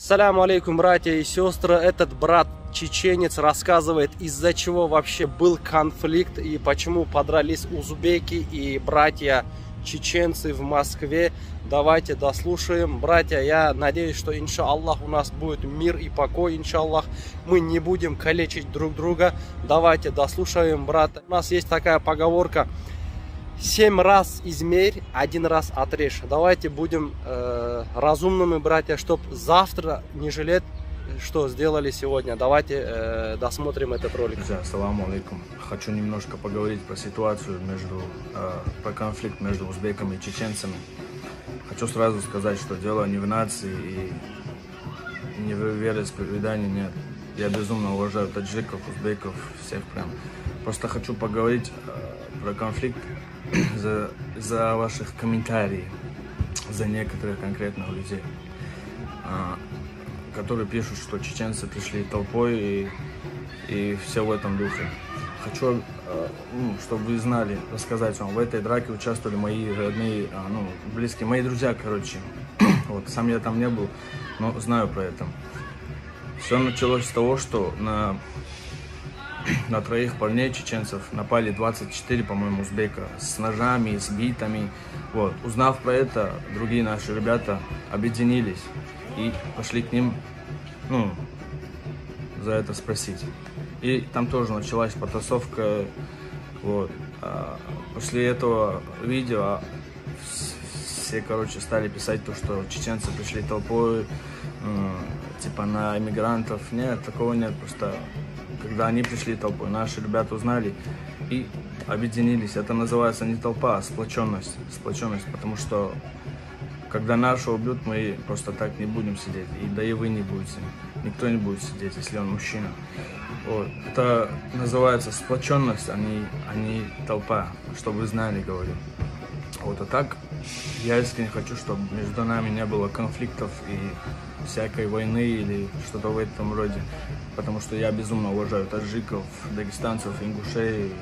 Саляму алейкум, братья и сестры. Этот брат чеченец рассказывает, из-за чего вообще был конфликт и почему подрались узбеки и братья чеченцы в Москве. Давайте дослушаем. Братья, я надеюсь, что иншаллах у нас будет мир и покой, иншаллах. Мы не будем калечить друг друга. Давайте дослушаем, брат. У нас есть такая поговорка: 7 раз измерь, 1 раз отрежь. Давайте будем разумными, братья, чтобы завтра не жалеть, что сделали сегодня. Давайте досмотрим этот ролик. Ассаламу алейкум. Хочу немножко поговорить про ситуацию про конфликт между узбеками и чеченцами. Хочу сразу сказать, что дело не в нации и не в вероисповедании, нет. Я безумно уважаю таджиков, узбеков, всех прям. Просто хочу поговорить про конфликт за ваших комментариев, за некоторых конкретных людей, которые пишут, что чеченцы пришли толпой и все в этом духе. Хочу, чтобы вы знали, рассказать вам, в этой драке участвовали мои родные, близкие, мои друзья, короче. Вот, сам я там не был, но знаю про это. Все началось с того, что на 3 парней чеченцев напали 24, по-моему, узбека с ножами, с битами. Вот. Узнав про это, другие наши ребята объединились и пошли к ним, за это спросить. И там тоже началась потасовка. Вот. После этого видео все, короче, стали писать то, что чеченцы пришли толпой, типа на иммигрантов. Нет, такого нет, просто когда они пришли толпой, наши ребята узнали и объединились. Это называется не толпа, а сплоченность. Сплоченность, потому что когда нашего убьют, мы просто так не будем сидеть. И да и вы не будете. Никто не будет сидеть, если он мужчина. Вот. Это называется сплоченность, а не толпа, чтобы вы знали, говорю. Вот, а так, я искренне хочу, чтобы между нами не было конфликтов и всякой войны или что-то в этом роде. Потому что я безумно уважаю таджиков, дагестанцев, ингушей,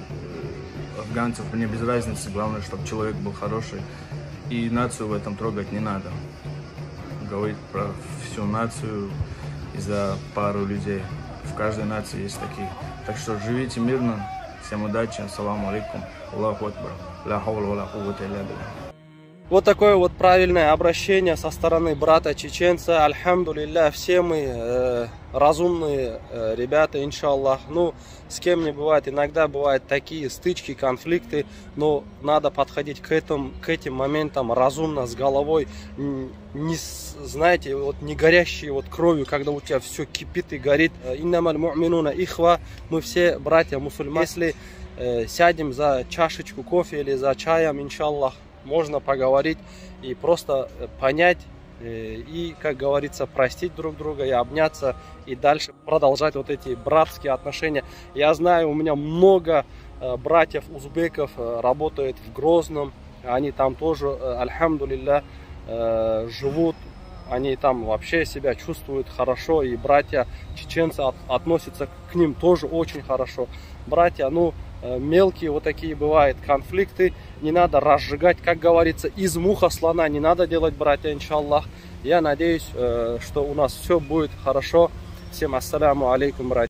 афганцев. Мне без разницы, главное, чтобы человек был хороший. И нацию в этом трогать не надо. Говорить про всю нацию из-за пару людей. В каждой нации есть такие. Так что живите мирно. Всем удачи. Ассаламу алейкум. Аллаху акбар. Ла хаула ва ла куввата илля билля. Вот такое вот правильное обращение со стороны брата чеченца. Альхамдулилля, все мы разумные ребята, иншаллах. С кем не бывает, иногда бывают такие стычки, конфликты, но надо подходить к этим моментам разумно, с головой, не, знаете, вот не горящей вот кровью, когда у тебя все кипит и горит. Иннамаль му'минуна ихва, мы все братья мусульмане. Если сядем за чашечку кофе или за чаем, иншаллах, можно поговорить и просто понять и, как говорится, простить друг друга и обняться и дальше продолжать вот эти братские отношения. Я знаю, у меня много братьев узбеков работают в Грозном, они там тоже, альхамдулилля, живут, они там вообще себя чувствуют хорошо, и братья чеченцы относятся к ним тоже очень хорошо. Братья, мелкие вот такие бывают конфликты, не надо разжигать, как говорится, из муха слона не надо делать, братья, иншаллах. Я надеюсь, что у нас все будет хорошо. Всем ассаляму алейкум, братья.